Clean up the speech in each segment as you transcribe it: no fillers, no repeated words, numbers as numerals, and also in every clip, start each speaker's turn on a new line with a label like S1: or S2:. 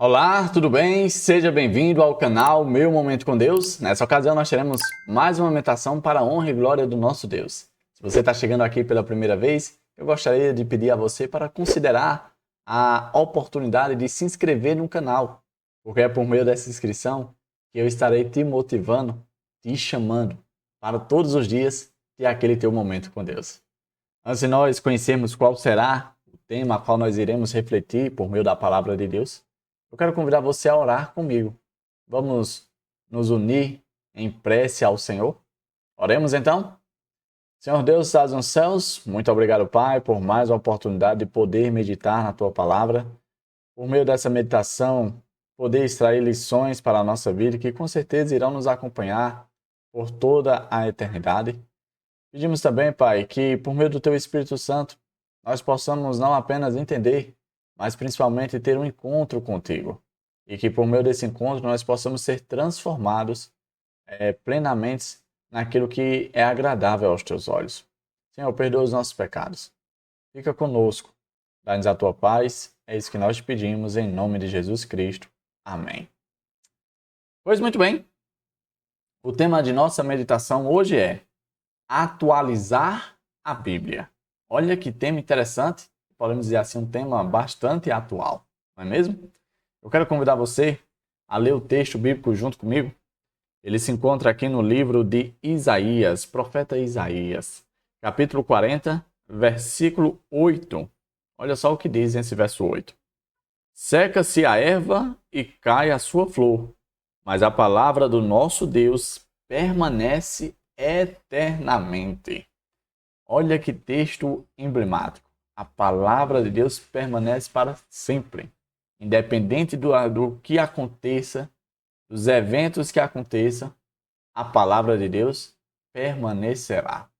S1: Olá, tudo bem? Seja bem-vindo ao canal Meu Momento com Deus. Nessa ocasião nós teremos mais uma meditação para a honra e glória do nosso Deus. Se você está chegando aqui pela primeira vez, eu gostaria de pedir a você para considerar a oportunidade de se inscrever no canal, porque é por meio dessa inscrição que eu estarei te motivando, te chamando para todos os dias ter aquele teu momento com Deus. Antes de nós conhecermos qual será o tema a qual nós iremos refletir por meio da palavra de Deus, eu quero convidar você a orar comigo. Vamos nos unir em prece ao Senhor? Oremos então? Senhor Deus, estás nos céus, muito obrigado, Pai, por mais uma oportunidade de poder meditar na Tua palavra. Por meio dessa meditação, poder extrair lições para a nossa vida que com certeza irão nos acompanhar por toda a eternidade. Pedimos também, Pai, que por meio do Teu Espírito Santo, nós possamos não apenas entender, mas principalmente ter um encontro contigo. E que por meio desse encontro nós possamos ser transformados plenamente naquilo que é agradável aos Teus olhos. Senhor, perdoa os nossos pecados. Fica conosco. Dá-nos a Tua paz. É isso que nós te pedimos em nome de Jesus Cristo. Amém. Pois muito bem. O tema de nossa meditação hoje é atualizar a Bíblia. Olha que tema interessante, podemos dizer assim, um tema bastante atual, não é mesmo? Eu quero convidar você a ler o texto bíblico junto comigo. Ele se encontra aqui no livro de Isaías, profeta Isaías, capítulo 40, versículo 8. Olha só o que diz esse verso 8. Seca-se a erva e cai a sua flor, mas a palavra do nosso Deus permanece eternamente. Olha que texto emblemático. A palavra de Deus permanece para sempre. Independente do que aconteça, dos eventos que aconteçam, a palavra de Deus permanecerá.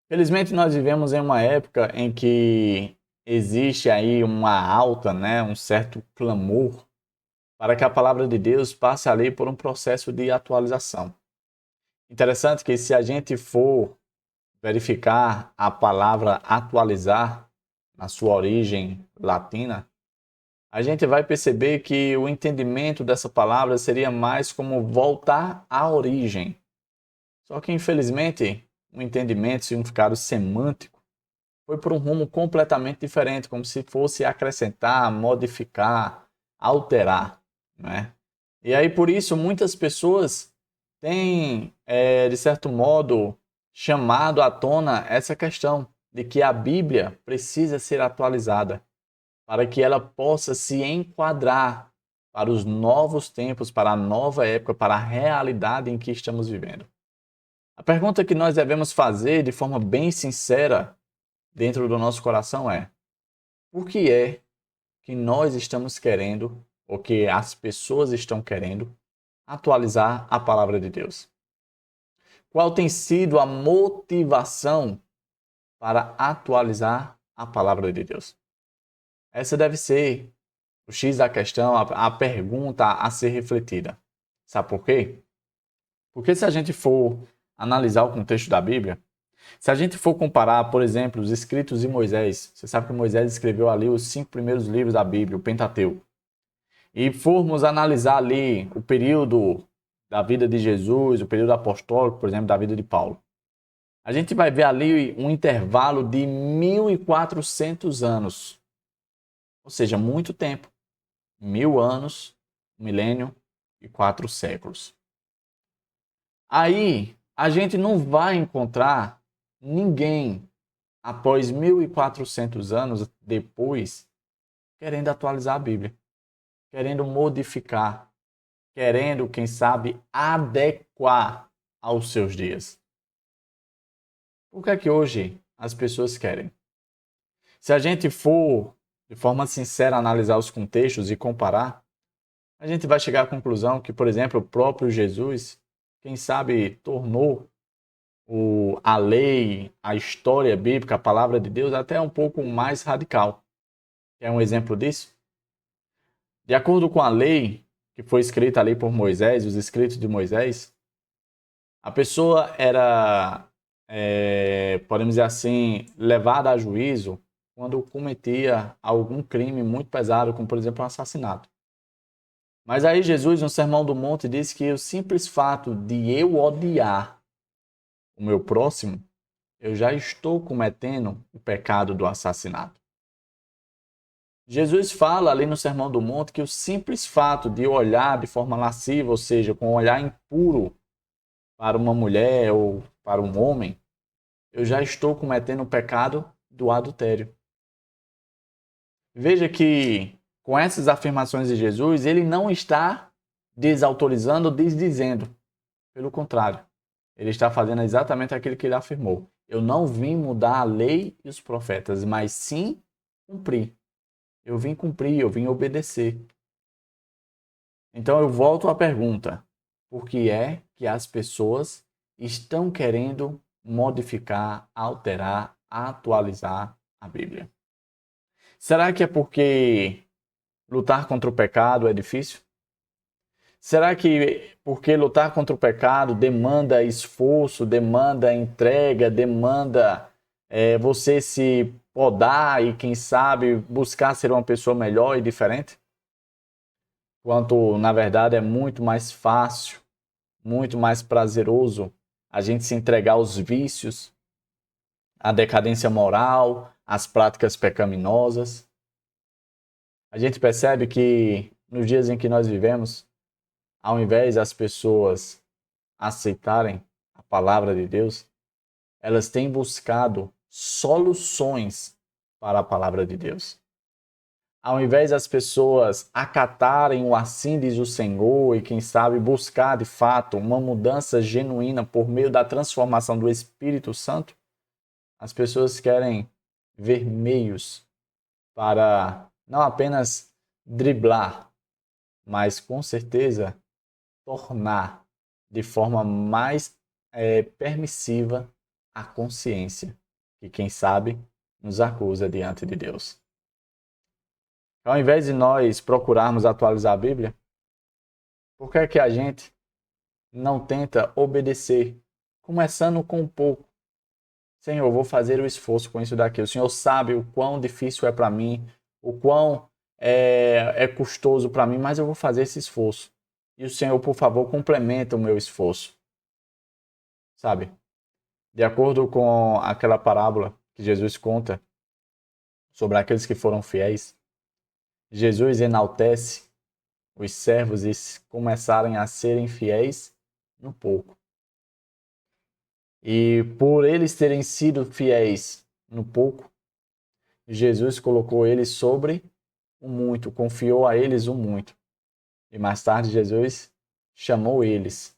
S1: Felizmente nós vivemos em uma época em que existe aí uma alta, um certo clamor para que a palavra de Deus passe ali por um processo de atualização. Interessante que se a gente for verificar a palavra atualizar na sua origem latina, a gente vai perceber que o entendimento dessa palavra seria mais como voltar à origem. Só que, infelizmente, o entendimento, o significado semântico, foi por um rumo completamente diferente, como se fosse acrescentar, modificar, alterar, né? E aí, por isso, muitas pessoas têm, de certo modo, chamado à tona essa questão de que a Bíblia precisa ser atualizada para que ela possa se enquadrar para os novos tempos, para a nova época, para a realidade em que estamos vivendo. A pergunta que nós devemos fazer de forma bem sincera dentro do nosso coração é: por que é que nós estamos querendo, ou que as pessoas estão querendo, atualizar a palavra de Deus? Qual tem sido a motivação para atualizar a palavra de Deus? Essa deve ser o X da questão, a pergunta a ser refletida. Sabe por quê? Porque se a gente for analisar o contexto da Bíblia, se a gente for comparar, por exemplo, os escritos de Moisés, você sabe que Moisés escreveu ali os 5 primeiros livros da Bíblia, o Pentateuco, e formos analisar ali o período da vida de Jesus, o período apostólico, por exemplo, da vida de Paulo, a gente vai ver ali um intervalo de 1.400 anos. Ou seja, muito tempo. 1.000 anos, 1 milênio e 4 séculos. Aí, a gente não vai encontrar ninguém, após 1.400 anos depois, querendo atualizar a Bíblia, querendo modificar, querendo, quem sabe, adequar aos seus dias. O que é que hoje as pessoas querem? Se a gente for, de forma sincera, analisar os contextos e comparar, a gente vai chegar à conclusão que, por exemplo, o próprio Jesus, quem sabe, tornou a lei, a história bíblica, a palavra de Deus, até um pouco mais radical. Quer um exemplo disso? De acordo com a lei que foi escrita ali por Moisés, os escritos de Moisés, a pessoa era, podemos dizer assim, levada a juízo quando cometia algum crime muito pesado, como por exemplo um assassinato. Mas aí Jesus, no Sermão do Monte, disse que o simples fato de eu odiar o meu próximo, eu já estou cometendo o pecado do assassinato. Jesus fala ali no Sermão do Monte que o simples fato de eu olhar de forma lasciva, ou seja, com um olhar impuro para uma mulher ou para um homem, eu já estou cometendo o pecado do adultério. Veja que com essas afirmações de Jesus, ele não está desautorizando ou desdizendo. Pelo contrário, ele está fazendo exatamente aquilo que ele afirmou. Eu não vim mudar a lei e os profetas, mas sim cumprir. Eu vim cumprir, eu vim obedecer. Então eu volto à pergunta: por que é que as pessoas estão querendo modificar, alterar, atualizar a Bíblia? Será que é porque lutar contra o pecado é difícil? Será que porque lutar contra o pecado demanda esforço, demanda entrega, demanda você se podar e, quem sabe, buscar ser uma pessoa melhor e diferente? Quanto, na verdade, é muito mais fácil, muito mais prazeroso a gente se entregar aos vícios, à decadência moral, às práticas pecaminosas. A gente percebe que nos dias em que nós vivemos, ao invés das pessoas aceitarem a palavra de Deus, elas têm buscado soluções para a palavra de Deus. Ao invés das pessoas acatarem o assim diz o Senhor e, quem sabe, buscar de fato uma mudança genuína por meio da transformação do Espírito Santo, as pessoas querem ver meios para não apenas driblar, mas com certeza tornar de forma mais permissiva a consciência, que, quem sabe, nos acusa diante de Deus. Ao invés de nós procurarmos atualizar a Bíblia, por que é que a gente não tenta obedecer, começando com um pouco? Senhor, eu vou fazer o esforço com isso daqui. O Senhor sabe o quão difícil é para mim, o quão é custoso para mim, mas eu vou fazer esse esforço. E o Senhor, por favor, complementa o meu esforço. Sabe? De acordo com aquela parábola que Jesus conta sobre aqueles que foram fiéis, Jesus enaltece os servos e começarem a serem fiéis no pouco. E por eles terem sido fiéis no pouco, Jesus colocou eles sobre o muito, confiou a eles o muito. E mais tarde Jesus chamou eles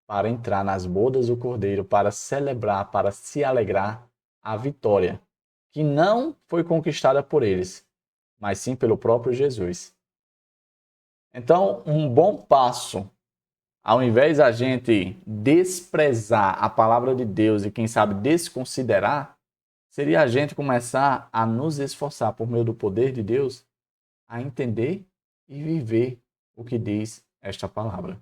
S1: para entrar nas bodas do Cordeiro, para celebrar, para se alegrar a vitória, que não foi conquistada por eles, mas sim pelo próprio Jesus. Então, um bom passo, ao invés da gente desprezar a palavra de Deus e, quem sabe, desconsiderar, seria a gente começar a nos esforçar por meio do poder de Deus a entender e viver o que diz esta palavra.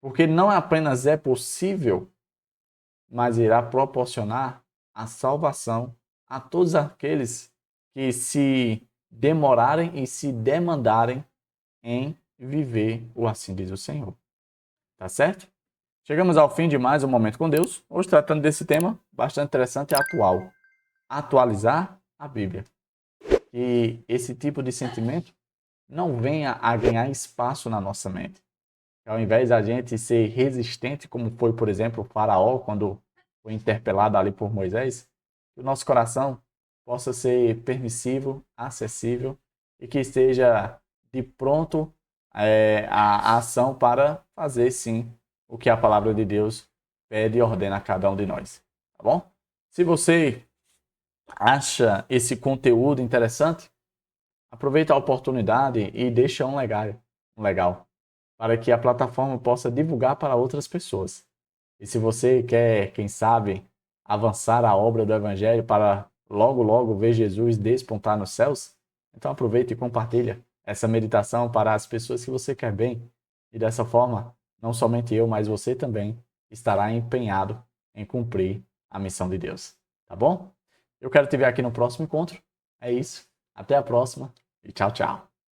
S1: Porque não apenas é possível, mas irá proporcionar a salvação a todos aqueles que se demorarem e se demandarem em viver o assim diz o Senhor. Tá certo? Chegamos ao fim de mais um Momento com Deus, hoje tratando desse tema bastante interessante e atual. Atualizar a Bíblia. E esse tipo de sentimento não venha a ganhar espaço na nossa mente. Ao invés da gente ser resistente, como foi, por exemplo, o faraó, quando foi interpelado ali por Moisés, que o nosso coração possa ser permissivo, acessível e que esteja de pronto a ação para fazer, sim, o que a palavra de Deus pede e ordena a cada um de nós. Tá bom? Se você acha esse conteúdo interessante, aproveita a oportunidade e deixa um legal, para que a plataforma possa divulgar para outras pessoas. E se você quer, quem sabe, avançar a obra do Evangelho para logo, logo ver Jesus despontar nos céus, então aproveita e compartilha essa meditação para as pessoas que você quer bem. E dessa forma, não somente eu, mas você também estará empenhado em cumprir a missão de Deus. Tá bom? Eu quero te ver aqui no próximo encontro. É isso. Até a próxima e tchau, tchau.